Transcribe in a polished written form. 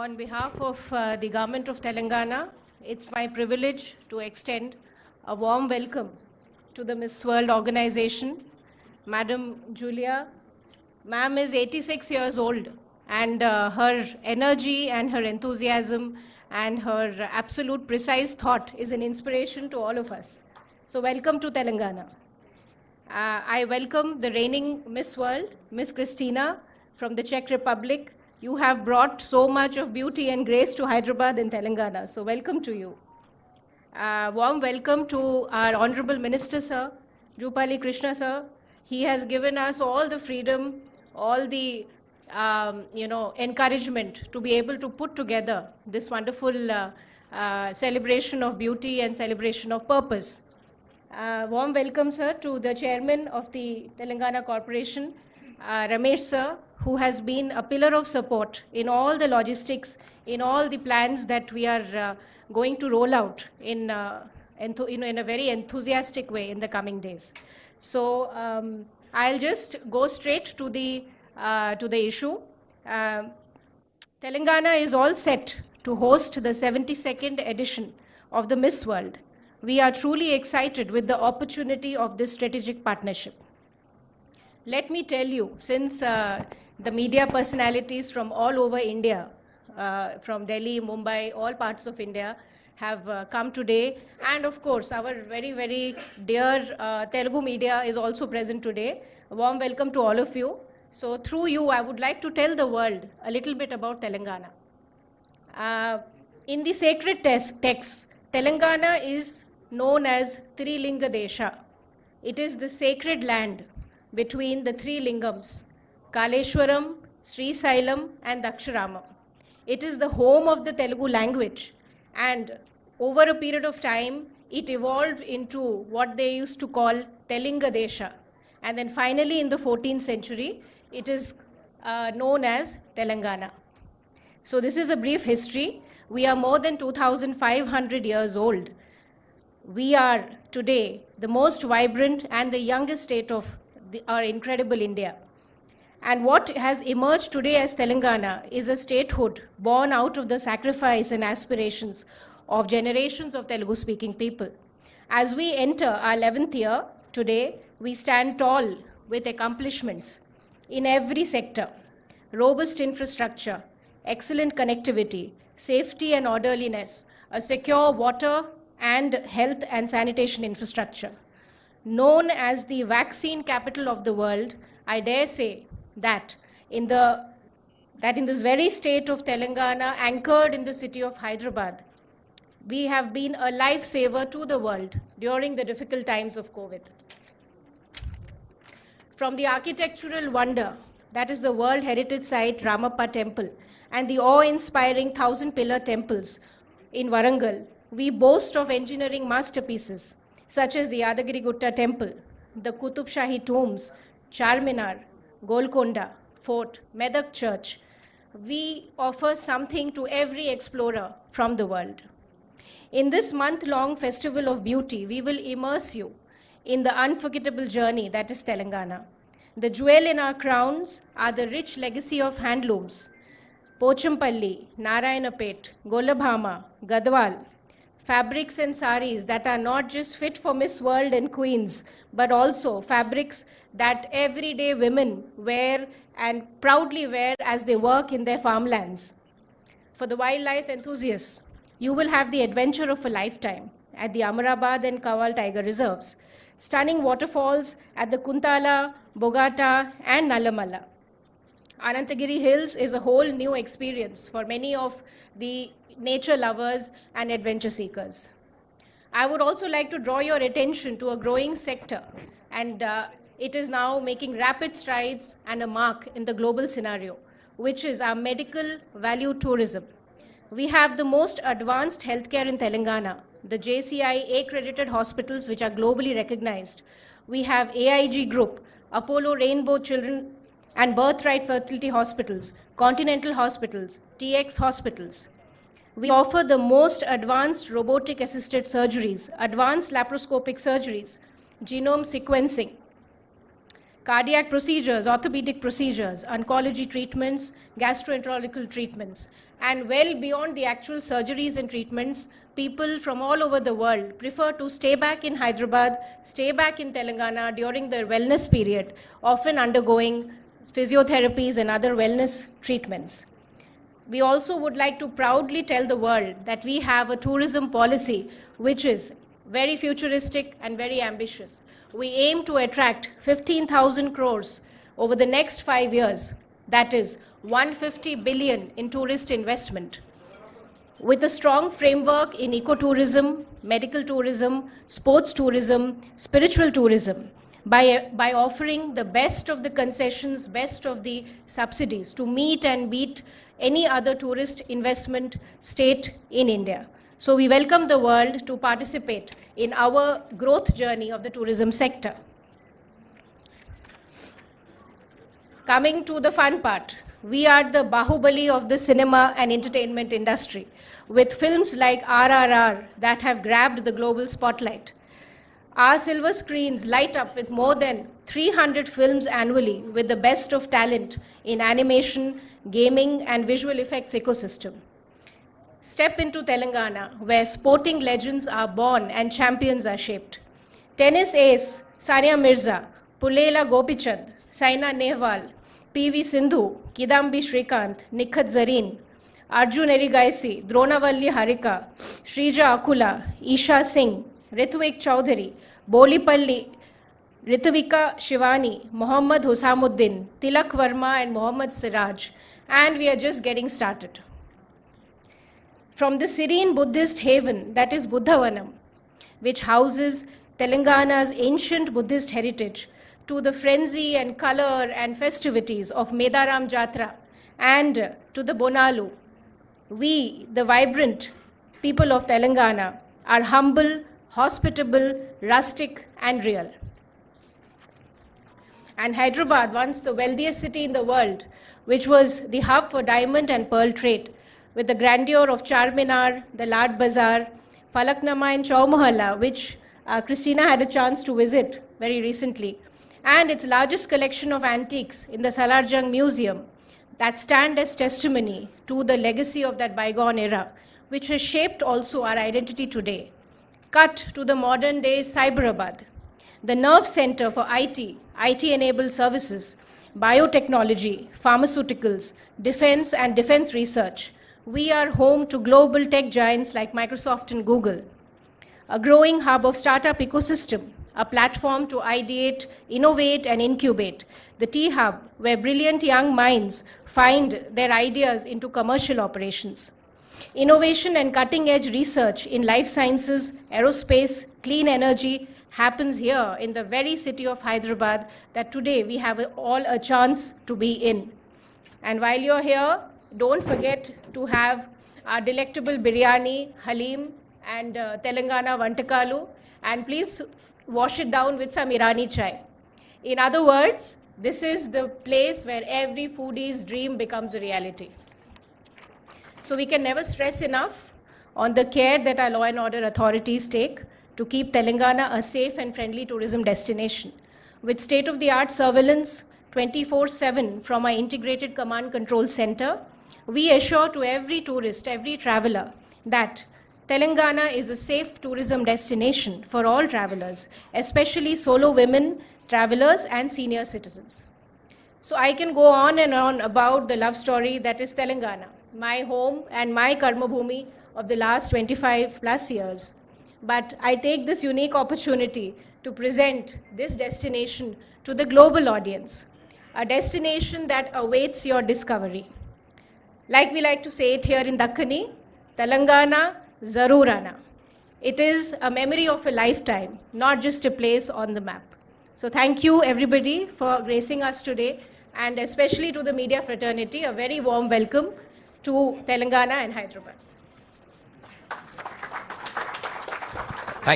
On behalf of the government of Telangana, it's my privilege to extend a warm welcome to the Miss World organization. Madam Julia, ma'am is 86 years old, and her energy and her enthusiasm and her absolute precise thought is an inspiration to all of us. So welcome to Telangana. I welcome the reigning Miss World, Miss Christina from the Czech Republic. You have brought so much of beauty and grace to Hyderabad and Telangana, so welcome to you. Warm welcome to our Honorable Minister, Sir, Jupali Krishna, Sir. He has given us all the freedom, all the encouragement to be able to put together this wonderful celebration of beauty and celebration of purpose. Warm welcome, sir, to the chairman of the Telangana Corporation, Ramesh, sir, who has been a pillar of support in all the logistics, in all the plans that we are going to roll out in a very enthusiastic way in the coming days. So I'll just go straight to the issue. Telangana is all set to host the 72nd edition of the Miss World. We are truly excited with the opportunity of this strategic partnership. Let me tell you, since the media personalities from all over India, from Delhi, Mumbai, all parts of India, have come today, and of course our very, very dear Telugu media is also present today. A warm welcome to all of you. So through you, I would like to tell the world a little bit about Telangana. In the sacred texts, Telangana is known as Trilinga Desha. It is the sacred land between the three lingams, Kaleshwaram, Sri Sailam and Daksharamam. It is the home of the Telugu language, and over a period of time, it evolved into what they used to call Telinga Desha. And then finally in the 14th century, it is known as Telangana. So this is a brief history. We are more than 2,500 years old. We are today the most vibrant and the youngest state of our incredible India. And what has emerged today as Telangana is a statehood born out of the sacrifice and aspirations of generations of Telugu-speaking people. As we enter our 11th year today, we stand tall with accomplishments in every sector: robust infrastructure, excellent connectivity, safety and orderliness, a secure water and health and sanitation infrastructure. Known as the vaccine capital of the world, I dare say that in this very state of Telangana, anchored in the city of Hyderabad, we have been a lifesaver to the world during the difficult times of COVID. From the architectural wonder, that is the World Heritage Site Ramappa Temple, and the awe-inspiring 1,000-pillar temples in Warangal, we boast of engineering masterpieces such as the Yadagiri Gutta Temple, the Qutub Shahi tombs, Charminar, Golconda Fort, Medak Church. We offer something to every explorer from the world. In this month-long festival of beauty, we will immerse you in the unforgettable journey that is Telangana. The jewel in our crowns are the rich legacy of handlooms: Pochampalli, Narayanapet, Golabhama, Gadwal, fabrics and saris that are not just fit for Miss World and Queens, but also fabrics that everyday women wear and proudly wear as they work in their farmlands. For the wildlife enthusiasts, you will have the adventure of a lifetime at the Amarabad and Kawal Tiger Reserves, stunning waterfalls at the Kuntala, Bogata and Nalamala. Anantagiri Hills is a whole new experience for many of the nature lovers and adventure seekers. I would also like to draw your attention to a growing sector, and it is now making rapid strides and a mark in the global scenario, which is our medical value tourism. We have the most advanced healthcare in Telangana, the JCI accredited hospitals which are globally recognized. We have AIG Group, Apollo Rainbow Children and Birthright Fertility Hospitals, Continental Hospitals, TX Hospitals. We offer the most advanced robotic-assisted surgeries, advanced laparoscopic surgeries, genome sequencing, cardiac procedures, orthopedic procedures, oncology treatments, gastroenterological treatments. And well beyond the actual surgeries and treatments, people from all over the world prefer to stay back in Hyderabad, stay back in Telangana during their wellness period, often undergoing physiotherapies and other wellness treatments. We also would like to proudly tell the world that we have a tourism policy which is very futuristic and very ambitious. We aim to attract 15,000 crores over the next 5 years, that is 150 billion in tourist investment. With a strong framework in ecotourism, medical tourism, sports tourism, spiritual tourism, by offering the best of the concessions, best of the subsidies to meet and beat any other tourist investment state in India. So we welcome the world to participate in our growth journey of the tourism sector. Coming to the fun part, we are the Bahubali of the cinema and entertainment industry, with films like RRR that have grabbed the global spotlight. Our silver screens light up with more than 300 films annually with the best of talent in animation, gaming, and visual effects ecosystem. Step into Telangana, where sporting legends are born and champions are shaped. Tennis ace Sania Mirza, Pulela Gopichand, Saina Nehwal, PV Sindhu, Kidambi Shrikant, Nikhat Zareen, Arjun Erigaisi, Dronavalli Harika, Shrija Akula, Isha Singh, Ritvik Chaudhary, Bolipalli, Ritvika Shivani, Mohammad Husamuddin, Tilak Verma, and Mohammad Siraj. And we are just getting started. From the serene Buddhist haven that is Buddhavanam, which houses Telangana's ancient Buddhist heritage, to the frenzy and color and festivities of Medaram Jatra, and to the Bonalu, we, the vibrant people of Telangana, are humble, hospitable, rustic, and real. And Hyderabad, once the wealthiest city in the world, which was the hub for diamond and pearl trade, with the grandeur of Charminar, the Lad Bazaar, Falaknama and Chowmohalla, which Christina had a chance to visit very recently, and its largest collection of antiques in the Salarjung Museum that stand as testimony to the legacy of that bygone era, which has shaped also our identity today. Cut to the modern day Cyberabad, the nerve center for IT-enabled services, biotechnology, pharmaceuticals, defense and defense research. We are home to global tech giants like Microsoft and Google. A growing hub of startup ecosystem, a platform to ideate, innovate, and incubate. The T-Hub, where brilliant young minds find their ideas into commercial operations. Innovation and cutting-edge research in life sciences, aerospace, clean energy happens here in the very city of Hyderabad that today we have all a chance to be in. And while you're here, don't forget to have our delectable biryani, halim, and Telangana Vantakalu, and please wash it down with some Irani chai. In other words, this is the place where every foodie's dream becomes a reality. So we can never stress enough on the care that our law and order authorities take to keep Telangana a safe and friendly tourism destination. With state-of-the-art surveillance 24/7 from our integrated command control center, we assure to every tourist, every traveler, that Telangana is a safe tourism destination for all travelers, especially solo women, travelers, and senior citizens. So I can go on and on about the love story that is Telangana, my home and my karma bhumi of the last 25 plus years. But I take this unique opportunity to present this destination to the global audience, a destination that awaits your discovery. Like we like to say it here in Dakkani, Telangana Zarur Aana. It is a memory of a lifetime, not just a place on the map. So thank you everybody for gracing us today, and especially to the media fraternity, a very warm welcome to Telangana and Hyderabad.